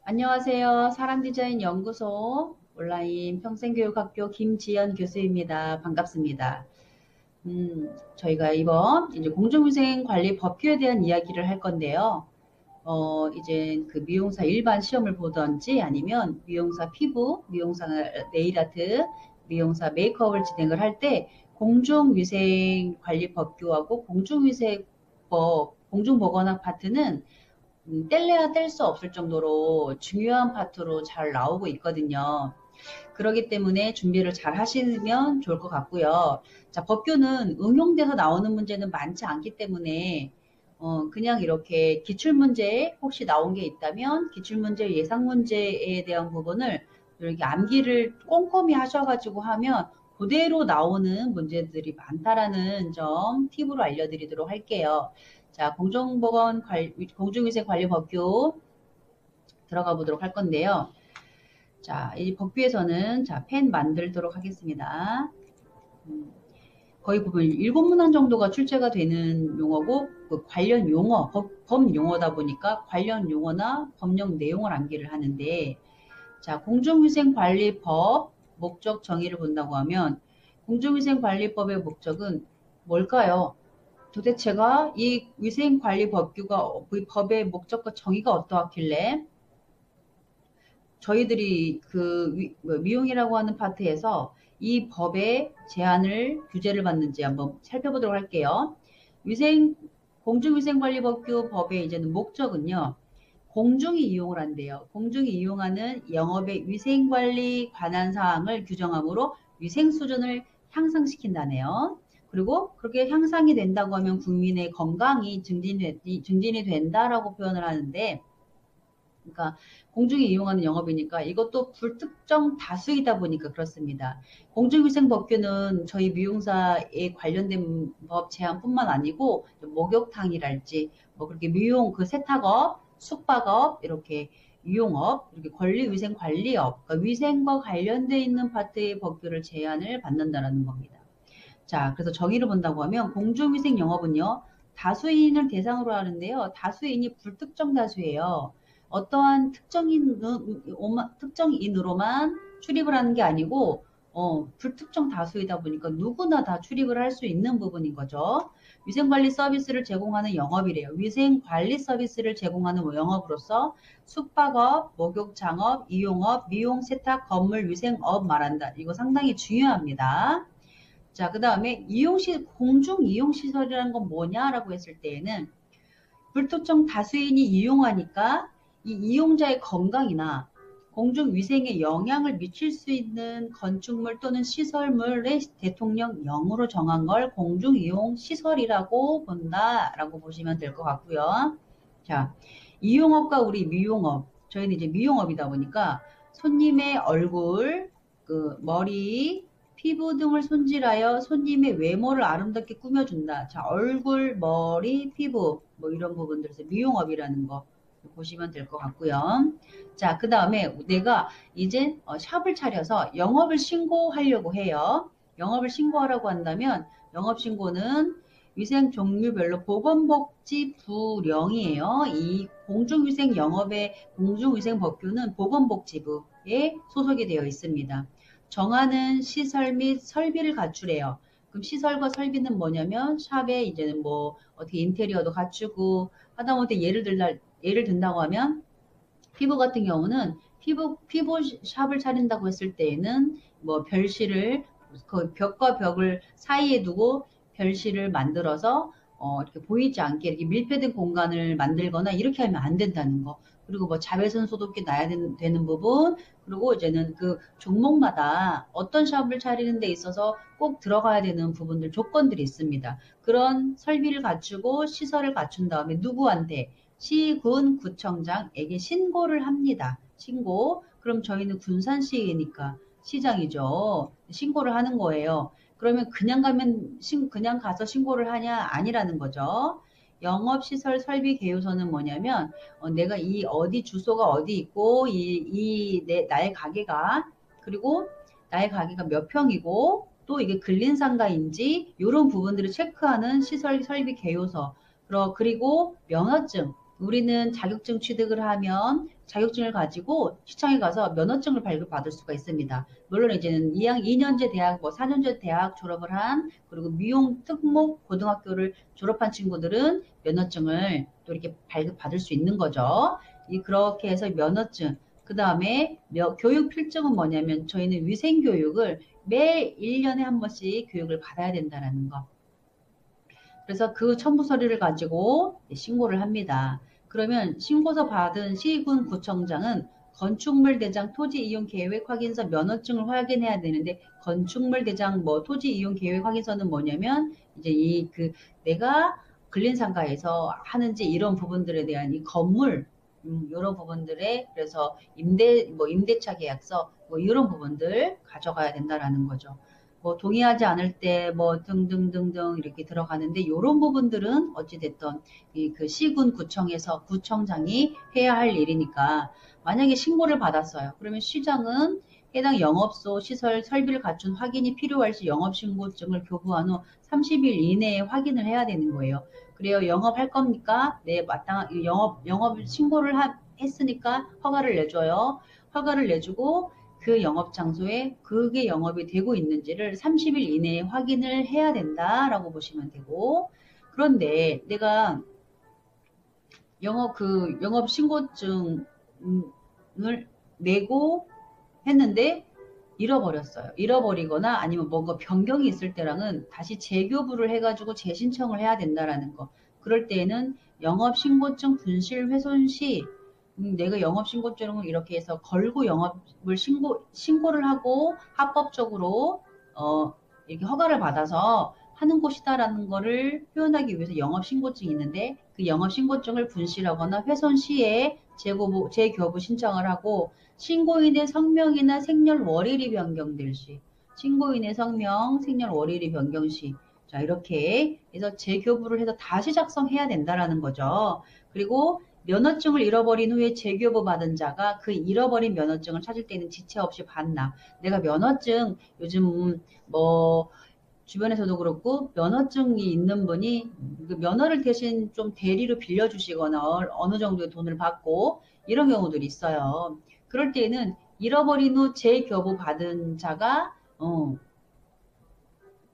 안녕하세요. 사랑디자인 연구소 온라인 평생교육학교 김지연 교수입니다. 반갑습니다. 저희가 이번 이제 공중위생 관리 법규에 대한 이야기를 할 건데요. 이제 그 미용사 일반 시험을 보던지 아니면 미용사 피부, 미용사 네일아트, 미용사 메이크업을 진행을 할 때 공중위생관리법규하고 공중위생법, 공중보건학 파트는 뗄래야 뗄 수 없을 정도로 중요한 파트로 잘 나오고 있거든요. 그렇기 때문에 준비를 잘 하시면 좋을 것 같고요. 자, 법규는 응용돼서 나오는 문제는 많지 않기 때문에 그냥 이렇게 기출문제에 혹시 나온 게 있다면 기출문제 예상 문제에 대한 부분을 이렇게 암기를 꼼꼼히 하셔가지고 하면 그대로 나오는 문제들이 많다라는 점 팁으로 알려드리도록 할게요. 자, 공중위생관리법규 들어가 보도록 할 건데요. 자, 이 법규에서는 자, 펜 만들도록 하겠습니다. 거의 보면 7문항 정도가 출제가 되는 용어고 그 관련 용어, 법 용어다 보니까 관련 용어나 법령 내용을 암기를 하는데 자, 공중위생관리법 목적 정의를 본다고 하면 공중위생관리법의 목적은 뭘까요? 도대체가 이 위생관리법규가 이 법의 목적과 정의가 어떠하길래 저희들이 뭐 미용이라고 하는 파트에서 이 법의 제한을 규제를 받는지 한번 살펴보도록 할게요. 위생 공중위생관리법규 법의 이제는 목적은요. 공중이 이용을 한대요. 공중이 이용하는 영업의 위생관리 관한 사항을 규정하므로 위생 수준을 향상시킨다네요. 그리고 그렇게 향상이 된다고 하면 국민의 건강이 증진이 된다라고 표현을 하는데 그러니까 공중이 이용하는 영업이니까 이것도 불특정 다수이다 보니까 그렇습니다. 공중위생법규는 저희 미용사에 관련된 법 제한뿐만 아니고 목욕탕이랄지 뭐 그렇게 미용 그 세탁업, 숙박업 이렇게 유용업, 이렇게 권리위생관리업, 그러니까 위생과 관련돼 있는 파트의 법규를 제한을 받는다라는 겁니다. 자, 그래서 정의를 본다고 하면 공중위생 영업은요, 다수인을 대상으로 하는데요. 다수인이 불특정 다수예요. 어떠한 특정인으로만 출입을 하는 게 아니고, 불특정 다수이다 보니까 누구나 다 출입을 할 수 있는 부분인 거죠. 위생관리 서비스를 제공하는 영업이래요. 위생관리 서비스를 제공하는 영업으로서 숙박업, 목욕장업, 이용업, 미용, 세탁, 건물, 위생업 말한다. 이거 상당히 중요합니다. 자, 그 다음에 공중 이용시설이라는 건 뭐냐라고 했을 때에는 불특정 다수인이 이용하니까 이 이용자의 건강이나 공중위생에 영향을 미칠 수 있는 건축물 또는 시설물의 대통령 영으로 정한 걸 공중이용시설이라고 본다라고 보시면 될 것 같고요. 자, 이용업과 우리 미용업, 저희는 이제 미용업이다 보니까 손님의 얼굴, 그 머리, 피부 등을 손질하여 손님의 외모를 아름답게 꾸며준다. 자, 얼굴, 머리, 피부 뭐 이런 부분들에서 미용업이라는 거 보시면 될 것 같고요. 자, 그 다음에 내가 이제 샵을 차려서 영업을 신고하려고 해요. 영업을 신고하라고 한다면 영업신고는 위생 종류별로 보건복지부령이에요. 이 공중위생 영업의 공중위생법규는 보건복지부에 소속이 되어 있습니다. 정하는 시설 및 설비를 갖추래요. 그럼 시설과 설비는 뭐냐면 샵에 이제는 뭐 어떻게 인테리어도 갖추고 하다못해 예를 든다고 하면 피부 같은 경우는 피부 샵을 차린다고 했을 때에는 뭐 별실을 그 벽과 벽을 사이에 두고 별실을 만들어서 이렇게 보이지 않게 이렇게 밀폐된 공간을 만들거나 이렇게 하면 안 된다는 거. 그리고 뭐 자외선 소독기 놔야 되는 부분, 그리고 이제는 그 종목마다 어떤 샵을 차리는 데 있어서 꼭 들어가야 되는 부분들, 조건들이 있습니다. 그런 설비를 갖추고 시설을 갖춘 다음에 누구한테 시군 구청장에게 신고를 합니다. 신고. 그럼 저희는 군산시니까 시장이죠. 신고를 하는 거예요. 그러면 그냥 가서 신고를 하냐? 아니라는 거죠. 영업시설 설비 개요서는 뭐냐면, 내가 이 어디 주소가 어디 있고, 나의 가게가, 그리고 나의 가게가 몇 평이고, 또 이게 근린상가인지, 이런 부분들을 체크하는 시설 설비 개요서, 그리고 면허증, 우리는 자격증 취득을 하면 자격증을 가지고 시청에 가서 면허증을 발급받을 수가 있습니다. 물론 이제는 2년제 대학, 뭐 4년제 대학 졸업을 한, 그리고 미용 특목 고등학교를 졸업한 친구들은 면허증을 또 이렇게 발급받을 수 있는 거죠. 그렇게 해서 면허증, 그 다음에 교육 필증은 뭐냐면 저희는 위생교육을 매 1년에 한 번씩 교육을 받아야 된다는 거. 그래서 그 첨부 서류를 가지고 신고를 합니다. 그러면 신고서 받은 시군 구청장은 건축물 대장 토지 이용 계획 확인서 면허증을 확인해야 되는데, 건축물 대장 뭐 토지 이용 계획 확인서는 뭐냐면 이제 내가 근린상가에서 하는지 이런 부분들에 대한 이 건물 이런 부분들에, 그래서 임대차 계약서 뭐 이런 부분들 가져가야 된다라는 거죠. 뭐 동의하지 않을 때 뭐 등등등등 이렇게 들어가는데, 이런 부분들은 어찌됐든 그 시군 구청에서 구청장이 해야 할 일이니까, 만약에 신고를 받았어요. 그러면 시장은 해당 영업소 시설 설비를 갖춘 확인이 필요할 시 영업신고증을 교부한 후 30일 이내에 확인을 해야 되는 거예요. 그래요. 영업할 겁니까? 네, 마땅한 영업 신고를 했으니까 허가를 내줘요. 허가를 내주고 그 영업 장소에 그게 영업이 되고 있는지를 30일 이내에 확인을 해야 된다라고 보시면 되고, 그런데 내가 영업 신고증을 내고 했는데 잃어버렸어요. 잃어버리거나 아니면 뭔가 변경이 있을 때랑은 다시 재교부를 해가지고 재신청을 해야 된다라는 거. 그럴 때에는 영업신고증 분실 훼손 시 내가 영업신고증을 이렇게 해서 걸고 영업을 신고를 하고 합법적으로 이렇게 허가를 받아서 하는 곳이다라는 거를 표현하기 위해서 영업신고증이 있는데, 그 영업신고증을 분실하거나 훼손 시에 재교부 신청을 하고, 신고인의 성명이나 생년월일이 변경될 시, 신고인의 성명, 생년월일이 변경 시, 자 이렇게 해서 재교부를 해서 다시 작성해야 된다라는 거죠. 그리고 면허증을 잃어버린 후에 재교부 받은 자가 그 잃어버린 면허증을 찾을 때는 지체 없이 반납. 내가 면허증 요즘 뭐 주변에서도 그렇고 면허증이 있는 분이 그 면허를 대신 좀 대리로 빌려주시거나 어느 정도의 돈을 받고 이런 경우들이 있어요. 그럴 때에는 잃어버린 후 재교부 받은 자가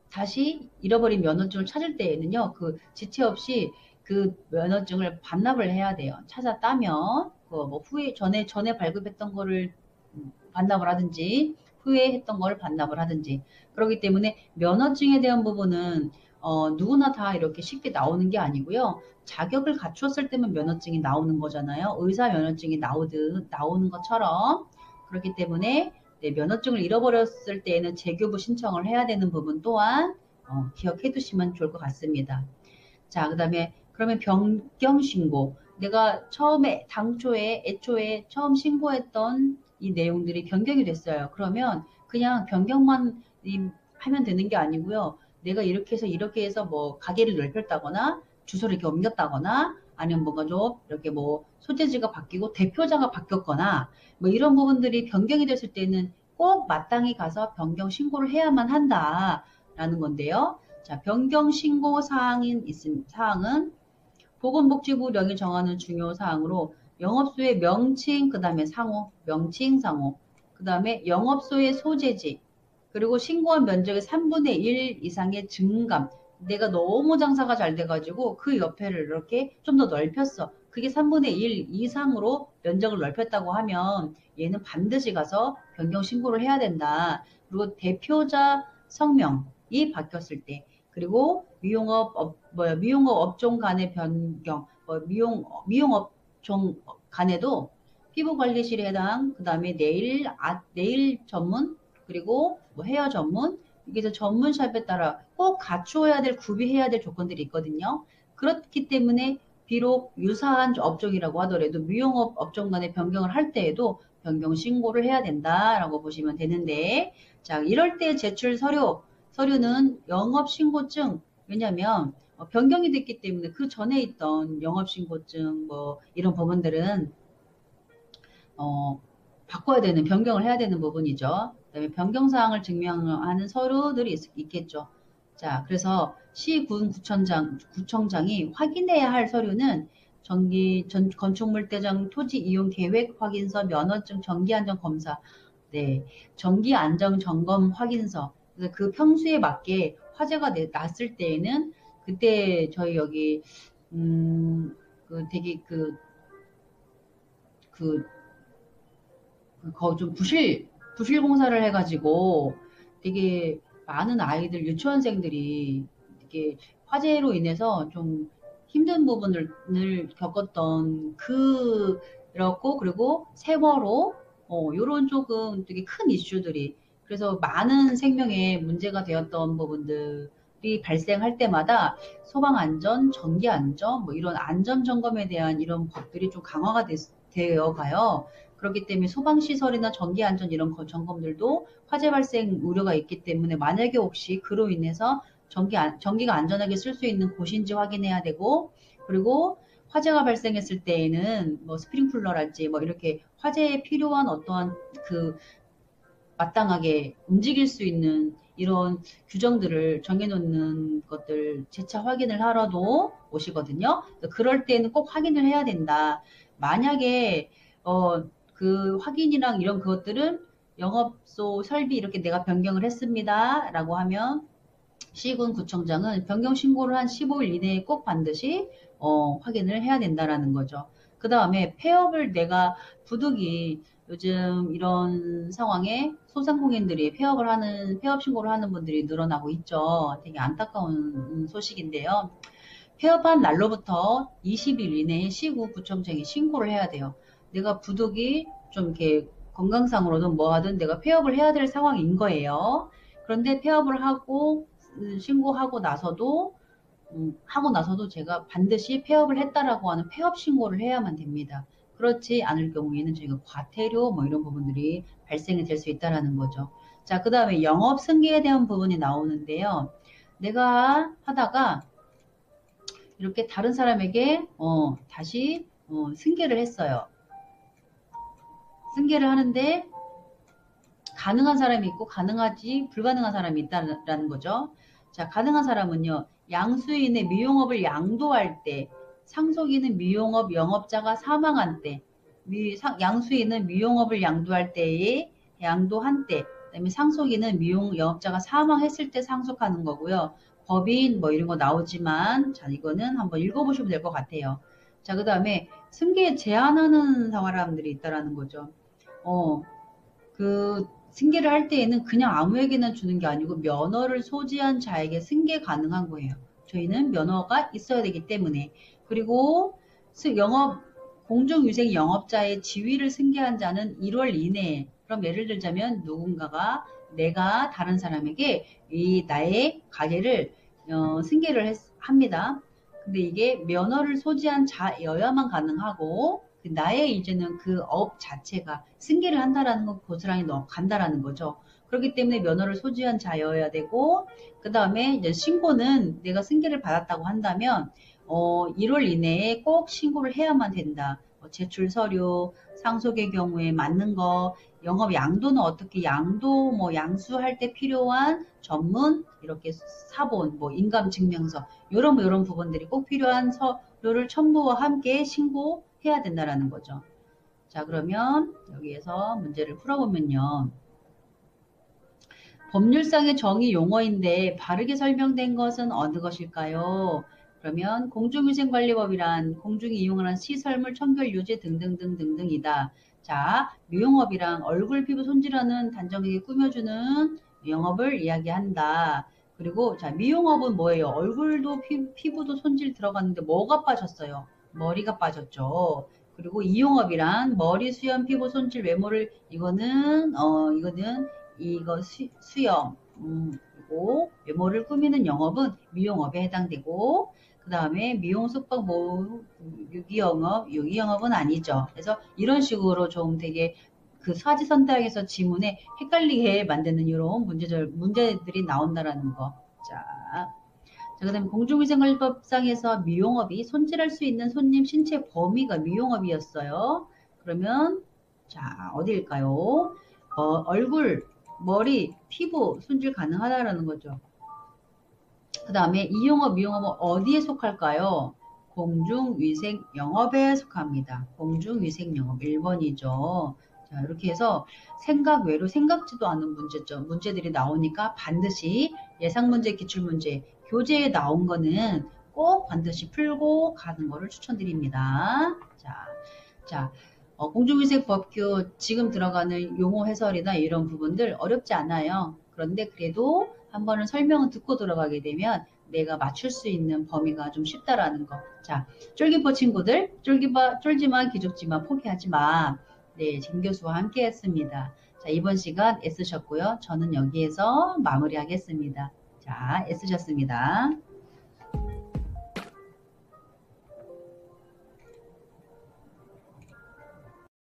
다시 잃어버린 면허증을 찾을 때에는요, 그 지체 없이 그 면허증을 반납을 해야 돼요. 찾아 따면 그뭐 후에 전에 발급했던 거를 반납을 하든지 후에 했던 걸 반납을 하든지. 그렇기 때문에 면허증에 대한 부분은 누구나 다 이렇게 쉽게 나오는 게 아니고요. 자격을 갖추었을 때만 면허증이 나오는 거잖아요. 의사 면허증이 나오는 것처럼. 그렇기 때문에 네, 면허증을 잃어버렸을 때에는 재교부 신청을 해야 되는 부분 또한 기억해 두시면 좋을 것 같습니다. 자, 그다음에 그러면 변경 신고. 내가 애초에 처음 신고했던 이 내용들이 변경이 됐어요. 그러면 그냥 변경만 하면 되는 게 아니고요. 내가 이렇게 해서 뭐 가게를 넓혔다거나 주소를 이렇게 옮겼다거나 아니면 뭔가 좀 이렇게 뭐 소재지가 바뀌고 대표자가 바뀌었거나 뭐 이런 부분들이 변경이 됐을 때는 꼭 마땅히 가서 변경 신고를 해야만 한다라는 건데요. 자, 변경 신고 사항은 보건복지부령이 정하는 중요 사항으로 영업소의 명칭, 그 다음에 명칭 상호, 그 다음에 영업소의 소재지, 그리고 신고한 면적의 3분의 1 이상의 증감. 내가 너무 장사가 잘 돼가지고 그 옆에를 이렇게 좀 더 넓혔어. 그게 3분의 1 이상으로 면적을 넓혔다고 하면 얘는 반드시 가서 변경 신고를 해야 된다. 그리고 대표자 성명이 바뀌었을 때, 그리고 미용업 업종 간의 변경, 미용 업종 간에도 피부관리실에 해당, 그 다음에 네일 전문, 그리고 뭐 헤어 전문, 이게 전문샵에 따라 꼭 갖추어야 될, 구비해야 될 조건들이 있거든요. 그렇기 때문에 비록 유사한 업종이라고 하더라도 미용업 업종 간의 변경을 할 때에도 변경 신고를 해야 된다라고 보시면 되는데, 자, 이럴 때 제출 서류는 영업신고증, 왜냐면 변경이 됐기 때문에 그 전에 있던 영업신고증 뭐 이런 부분들은 바꿔야 되는, 변경을 해야 되는 부분이죠. 그다음에 변경사항을 증명하는 서류들이 있겠죠. 자, 그래서 구청장이 확인해야 할 서류는 건축물 대장 토지 이용 계획 확인서, 면허증, 정기 안전 검사. 네, 정기 안전 점검 확인서. 그래서 그 평수에 맞게 화재가 났을 때에는 그때 저희 여기 그 되게 그, 좀 부실 공사를 해가지고 되게 많은 아이들, 유치원생들이 이게 화재로 인해서 좀 힘든 부분을 겪었던 그렇고, 그리고 세월호, 요런 조금 되게 큰 이슈들이, 그래서 많은 생명에 문제가 되었던 부분들이 발생할 때마다 소방안전, 전기안전, 뭐 이런 안전점검에 대한 이런 법들이 좀 강화가 되어 가요. 그렇기 때문에 소방시설이나 전기안전 이런 점검들도 화재 발생 우려가 있기 때문에 만약에 혹시 그로 인해서 전기가 안전하게 쓸 수 있는 곳인지 확인해야 되고, 그리고 화재가 발생했을 때에는 뭐 스프링클러랄지 뭐 이렇게 화재에 필요한 어떠한 그 마땅하게 움직일 수 있는 이런 규정들을 정해놓는 것들 재차 확인을 하러도 오시거든요. 그럴 때는 꼭 확인을 해야 된다. 만약에 그 확인이랑 이런 것들은 영업소 설비 이렇게 내가 변경을 했습니다. 라고 하면 시군구청장은 변경 신고를 한 15일 이내에 꼭 반드시 확인을 해야 된다라는 거죠. 그 다음에 폐업을 내가 부득이 요즘 이런 상황에 소상공인들이 폐업 신고를 하는 분들이 늘어나고 있죠. 되게 안타까운 소식인데요. 폐업한 날로부터 20일 이내에 시구구청장이 신고를 해야 돼요. 내가 부득이 좀 이렇게 건강상으로든 뭐 하든 내가 폐업을 해야 될 상황인 거예요. 그런데 폐업을 하고 신고하고 나서도 제가 반드시 폐업을 했다라고 하는 폐업 신고를 해야만 됩니다. 그렇지 않을 경우에는 저희가 과태료 뭐 이런 부분들이 발생이 될 수 있다라는 거죠. 자, 그 다음에 영업 승계에 대한 부분이 나오는데요. 내가 하다가 이렇게 다른 사람에게 다시 승계를 했어요. 승계를 하는데 가능한 사람이 있고 불가능한 사람이 있다는 거죠. 자, 가능한 사람은요. 양수인의 미용업을 양도할 때, 상속인은 미용업 영업자가 사망한 때, 양수인은 미용업을 양도한 때, 그다음에 상속인은 미용 영업자가 사망했을 때 상속하는 거고요. 법인 뭐 이런 거 나오지만 자, 이거는 한번 읽어보시면 될 것 같아요. 자, 그 다음에 승계 제한하는 사람들이 있다라는 거죠. 승계를 할 때에는 그냥 아무에게나 주는 게 아니고 면허를 소지한 자에게 승계 가능한 거예요. 저희는 면허가 있어야 되기 때문에. 그리고 공중위생 영업자의 지위를 승계한 자는 1월 이내에, 그럼 예를 들자면 누군가가 내가 다른 사람에게 나의 가게를 승계를 합니다. 근데 이게 면허를 소지한 자여야만 가능하고 나의 이제는 그 업 자체가 승계를 한다라는 건 고스란히 간다라는 거죠. 그렇기 때문에 면허를 소지한 자여야 되고, 그 다음에 이제 신고는 내가 승계를 받았다고 한다면 1월 이내에 꼭 신고를 해야만 된다. 제출 서류, 상속의 경우에 맞는 거, 영업 양도는 어떻게 양수할 때 필요한 전문, 이렇게 사본, 인감 증명서, 이런 부분들이 꼭 필요한 서류를 첨부와 함께 신고해야 된다라는 거죠. 자, 그러면 여기에서 문제를 풀어보면요. 법률상의 정의 용어인데 바르게 설명된 것은 어느 것일까요? 그러면 공중위생관리법이란 공중이 이용하는 시설물 청결 유지 등등등등등이다. 자, 미용업이랑 얼굴 피부 손질하는 단정하게 꾸며주는 미용업을 이야기한다. 그리고 자, 미용업은 뭐예요? 얼굴도 피부도 손질 들어갔는데 뭐가 빠졌어요? 머리가 빠졌죠. 그리고 이용업이란 머리 수염 피부 손질 외모를 이거는 수염, 그리고 외모를 꾸미는 영업은 미용업에 해당되고, 그 다음에 미용, 숙박, 유기영업은 아니죠. 그래서 이런 식으로 좀 되게 그 사지선다에서 지문에 헷갈리게 만드는 이런 문제들이 나온다라는 거. 자, 그 다음에 공중위생관리법상에서 미용업이 손질할 수 있는 손님 신체 범위가 미용업이었어요. 그러면, 자, 어디일까요? 얼굴, 머리, 피부 손질 가능하다라는 거죠. 그 다음에 이용업, 미용업은 어디에 속할까요? 공중위생 영업에 속합니다. 공중위생 영업 1번이죠. 자, 이렇게 해서 생각 외로 생각지도 않은 문제들이 나오니까 반드시 예상문제, 기출문제, 교재에 나온 거는 꼭 반드시 풀고 가는 거를 추천드립니다. 자, 공중위생법규 지금 들어가는 용어 해설이나 이런 부분들 어렵지 않아요. 그런데 그래도 한 번은 설명을 듣고 들어가게 되면 내가 맞출 수 있는 범위가 좀 쉽다라는 거. 자, 쫄기포 친구들, 쫄지마, 기죽지마, 포기하지 마. 네, 진 교수와 함께 했습니다. 자, 이번 시간 애쓰셨고요. 저는 여기에서 마무리하겠습니다. 자, 애쓰셨습니다.